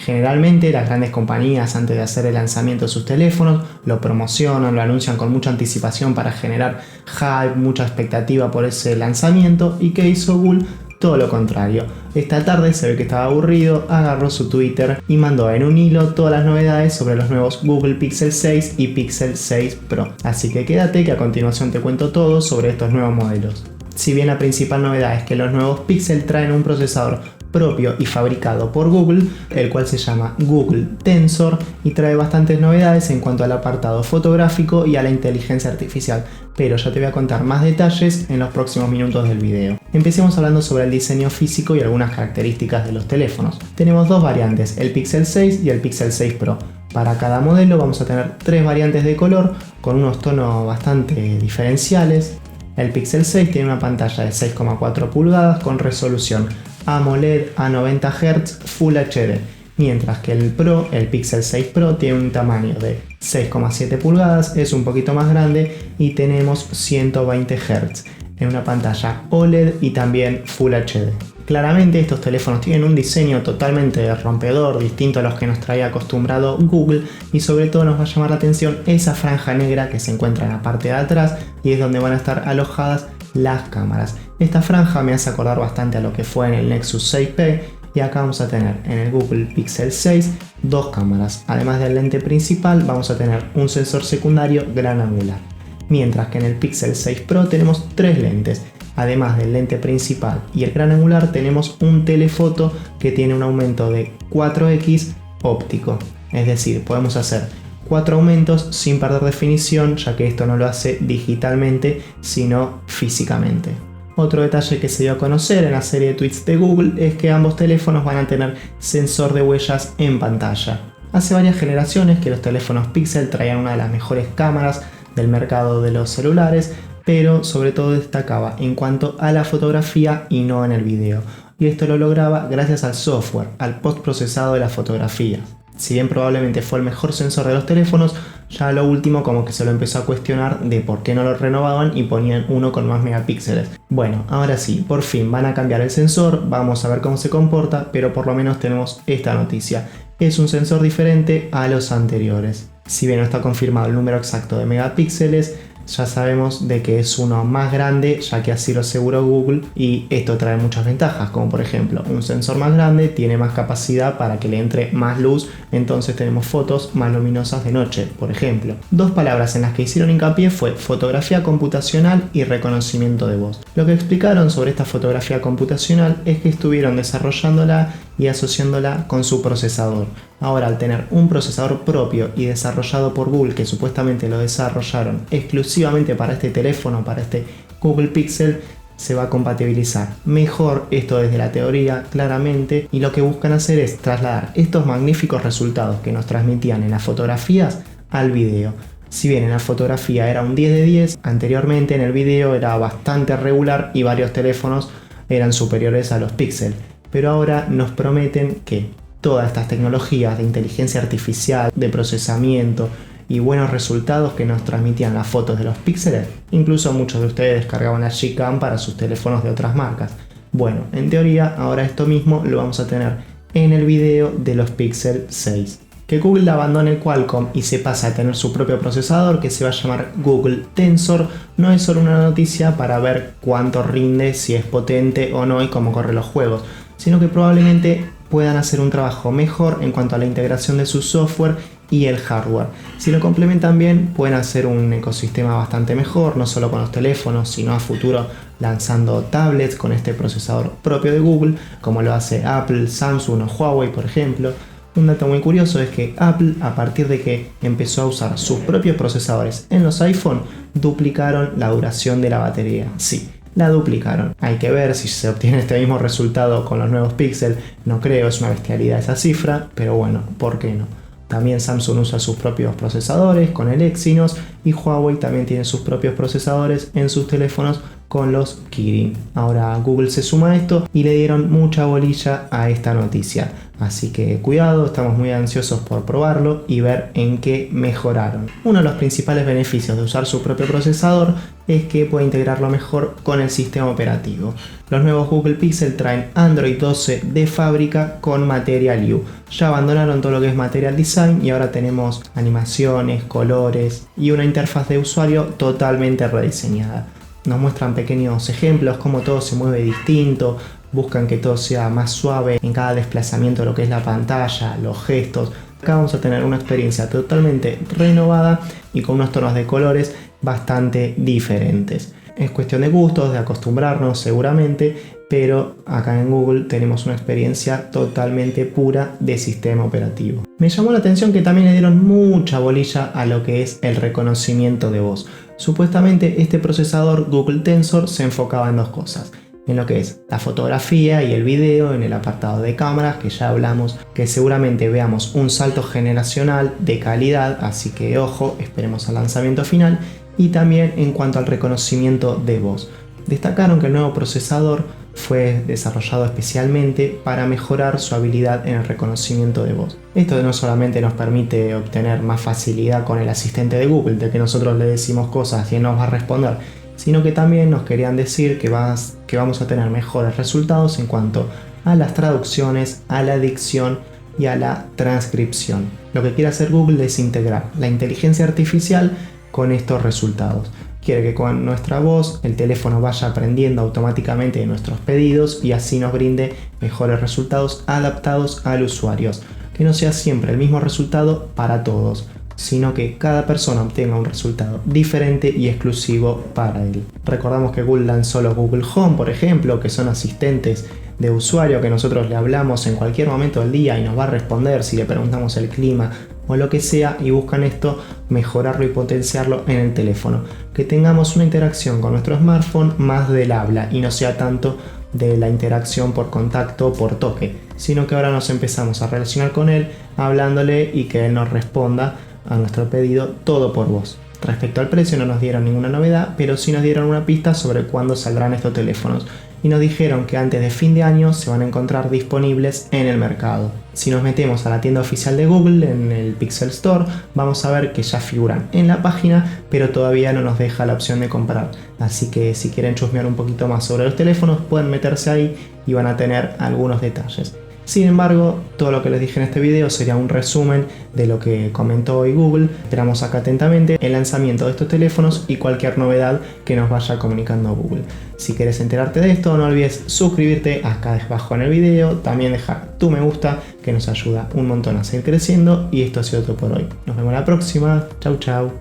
Generalmente las grandes compañías antes de hacer el lanzamiento de sus teléfonos lo promocionan, lo anuncian con mucha anticipación para generar hype, mucha expectativa por ese lanzamiento. ¿Y qué hizo Google? Todo lo contrario. Esta tarde se ve que estaba aburrido, agarró su Twitter y mandó en un hilo todas las novedades sobre los nuevos Google Pixel 6 y Pixel 6 Pro. Así que quédate que a continuación te cuento todo sobre estos nuevos modelos. Si bien la principal novedad es que los nuevos Pixel traen un procesador propio y fabricado por Google, el cual se llama Google Tensor y trae bastantes novedades en cuanto al apartado fotográfico y a la inteligencia artificial, pero ya te voy a contar más detalles en los próximos minutos del video. Empecemos hablando sobre el diseño físico y algunas características de los teléfonos. Tenemos dos variantes, el Pixel 6 y el Pixel 6 Pro. Para cada modelo vamos a tener tres variantes de color con unos tonos bastante diferenciales. El Pixel 6 tiene una pantalla de 6,4 pulgadas con resolución AMOLED a 90 Hz Full HD, mientras que el Pixel 6 Pro tiene un tamaño de 6,7 pulgadas, es un poquito más grande y tenemos 120 Hz en una pantalla OLED y también Full HD. Claramente estos teléfonos tienen un diseño totalmente rompedor, distinto a los que nos traía acostumbrado Google, y sobre todo nos va a llamar la atención esa franja negra que se encuentra en la parte de atrás y es donde van a estar alojadas las cámaras. Esta franja me hace acordar bastante a lo que fue en el Nexus 6P, y acá vamos a tener en el Google Pixel 6 dos cámaras. Además del lente principal vamos a tener un sensor secundario gran angular, mientras que en el Pixel 6 Pro tenemos tres lentes. Además del lente principal y el gran angular tenemos un telefoto que tiene un aumento de 4x óptico, es decir, podemos hacer 4 aumentos sin perder definición, ya que esto no lo hace digitalmente sino físicamente. Otro detalle que se dio a conocer en la serie de tweets de Google es que ambos teléfonos van a tener sensor de huellas en pantalla. Hace varias generaciones que los teléfonos Pixel traían una de las mejores cámaras del mercado de los celulares, pero sobre todo destacaba en cuanto a la fotografía y no en el video. Y esto lo lograba gracias al software, al postprocesado de la fotografía. Si bien probablemente fue el mejor sensor de los teléfonos, ya lo último como que se lo empezó a cuestionar de por qué no lo renovaban y ponían uno con más megapíxeles. Bueno, ahora sí, por fin van a cambiar el sensor, vamos a ver cómo se comporta, pero por lo menos tenemos esta noticia. Es un sensor diferente a los anteriores. Si bien no está confirmado el número exacto de megapíxeles, ya sabemos de que es uno más grande, ya que así lo aseguró Google, y esto trae muchas ventajas, como por ejemplo un sensor más grande tiene más capacidad para que le entre más luz, entonces tenemos fotos más luminosas de noche, por ejemplo. Dos palabras en las que hicieron hincapié fue fotografía computacional y reconocimiento de voz. Lo que explicaron sobre esta fotografía computacional es que estuvieron desarrollándola y asociándola con su procesador. Ahora, al tener un procesador propio y desarrollado por Google, que supuestamente lo desarrollaron exclusivamente para este teléfono, para este Google Pixel, se va a compatibilizar mejor, esto desde la teoría claramente, y lo que buscan hacer es trasladar estos magníficos resultados que nos transmitían en las fotografías al video. Si bien en la fotografía era un 10 de 10, anteriormente en el video era bastante regular y varios teléfonos eran superiores a los Pixel, pero ahora nos prometen que todas estas tecnologías de inteligencia artificial, de procesamiento y buenos resultados que nos transmitían las fotos de los píxeles, incluso muchos de ustedes descargaban la Gcam para sus teléfonos de otras marcas. Bueno, en teoría ahora esto mismo lo vamos a tener en el video de los Pixel 6. Que Google abandone el Qualcomm y se pase a tener su propio procesador que se va a llamar Google Tensor no es solo una noticia para ver cuánto rinde, si es potente o no y cómo corre los juegos, sino que probablemente puedan hacer un trabajo mejor en cuanto a la integración de su software y el hardware. Si lo complementan bien, pueden hacer un ecosistema bastante mejor, no solo con los teléfonos, sino a futuro lanzando tablets con este procesador propio de Google, como lo hace Apple, Samsung o Huawei, por ejemplo. Un dato muy curioso es que Apple, a partir de que empezó a usar sus propios procesadores en los iPhone, duplicaron la duración de la batería. Sí, la duplicaron. Hay que ver si se obtiene este mismo resultado con los nuevos Pixel. No creo, es una bestialidad esa cifra, pero bueno, ¿por qué no? También Samsung usa sus propios procesadores con el Exynos y Huawei también tiene sus propios procesadores en sus teléfonos con los Kirin. Ahora Google se suma a esto y le dieron mucha bolilla a esta noticia. Así que cuidado, estamos muy ansiosos por probarlo y ver en qué mejoraron. Uno de los principales beneficios de usar su propio procesador es que puede integrarlo mejor con el sistema operativo. Los nuevos Google Pixel traen Android 12 de fábrica con Material You. Ya abandonaron todo lo que es Material Design y ahora tenemos animaciones, colores y una interfaz de usuario totalmente rediseñada. Nos muestran pequeños ejemplos, cómo todo se mueve distinto, buscan que todo sea más suave en cada desplazamiento de lo que es la pantalla, los gestos. Acá vamos a tener una experiencia totalmente renovada y con unos tonos de colores bastante diferentes. Es cuestión de gustos, de acostumbrarnos seguramente, pero acá en Google tenemos una experiencia totalmente pura de sistema operativo. Me llamó la atención que también le dieron mucha bolilla a lo que es el reconocimiento de voz. Supuestamente este procesador Google Tensor se enfocaba en dos cosas. En lo que es la fotografía y el video, en el apartado de cámaras, que ya hablamos, que seguramente veamos un salto generacional de calidad, así que ojo, esperemos al lanzamiento final, y también en cuanto al reconocimiento de voz. Destacaron que el nuevo procesador fue desarrollado especialmente para mejorar su habilidad en el reconocimiento de voz. Esto no solamente nos permite obtener más facilidad con el asistente de Google, de que nosotros le decimos cosas y él nos va a responder, sino que también nos querían decir que vamos a tener mejores resultados en cuanto a las traducciones, a la dicción y a la transcripción. Lo que quiere hacer Google es integrar la inteligencia artificial con estos resultados. Quiere que con nuestra voz el teléfono vaya aprendiendo automáticamente de nuestros pedidos y así nos brinde mejores resultados adaptados al usuario. Que no sea siempre el mismo resultado para todos, sino que cada persona obtenga un resultado diferente y exclusivo para él. Recordamos que Google lanzó los Google Home, por ejemplo, que son asistentes de usuario que nosotros le hablamos en cualquier momento del día y nos va a responder si le preguntamos el clima o lo que sea, y buscan esto mejorarlo y potenciarlo en el teléfono. Que tengamos una interacción con nuestro smartphone más del habla y no sea tanto de la interacción por contacto, por toque, sino que ahora nos empezamos a relacionar con él hablándole y que él nos responda a nuestro pedido todo por voz. Respecto al precio no nos dieron ninguna novedad, pero sí nos dieron una pista sobre cuándo saldrán estos teléfonos y nos dijeron que antes de fin de año se van a encontrar disponibles en el mercado. Si nos metemos a la tienda oficial de Google en el Pixel Store, vamos a ver que ya figuran en la página, pero todavía no nos deja la opción de comprar. Así que si quieren chusmear un poquito más sobre los teléfonos, pueden meterse ahí y van a tener algunos detalles. Sin embargo, todo lo que les dije en este video sería un resumen de lo que comentó hoy Google. Esperamos acá atentamente el lanzamiento de estos teléfonos y cualquier novedad que nos vaya comunicando Google. Si quieres enterarte de esto, no olvides suscribirte acá abajo en el video, también dejar tu me gusta, que nos ayuda un montón a seguir creciendo. Y esto ha sido todo por hoy. Nos vemos la próxima. Chau chau.